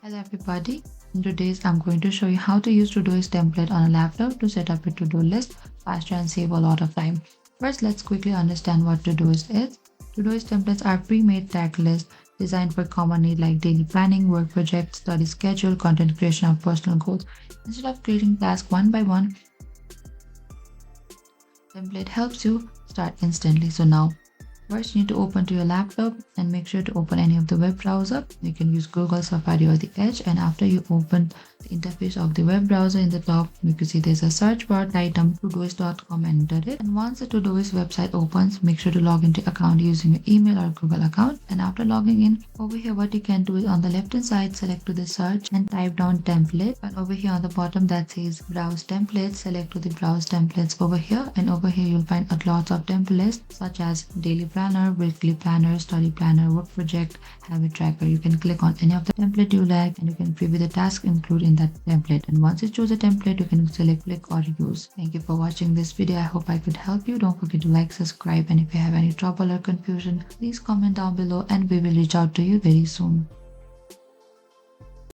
Hello everybody. In today's I'm going to show you how to use Todoist template on a laptop to set up a to-do list faster and save a lot of time. First, let's quickly understand what Todoist is. Todoist templates are pre-made tag lists designed for common needs like daily planning, work projects, study schedule, content creation, or personal goals. Instead of creating tasks one by one, template helps you start instantly. So now first, you need to open to your laptop and make sure to open any of the web browser. You can use Google, Safari or the Edge, and after you open the interface of the web browser in the top, you can see there's a search bar, type todoist.com and enter it. And once the Todoist website opens, make sure to log into your account using your email or Google account. And after logging in, over here what you can do is on the left hand side, select to the search and type down template. And over here on the bottom that says browse templates, select to the browse templates over here. And over here you'll find a lot of templates such as daily planner, weekly planner, study planner, work project, habit tracker. You can click on any of the template you like and you can preview the task included in that template. And once you choose a template, you can select click or use. Thank you for watching this video. I hope I could help you. Don't forget to like, subscribe, and if you have any trouble or confusion, please comment down below and we will reach out to you very soon.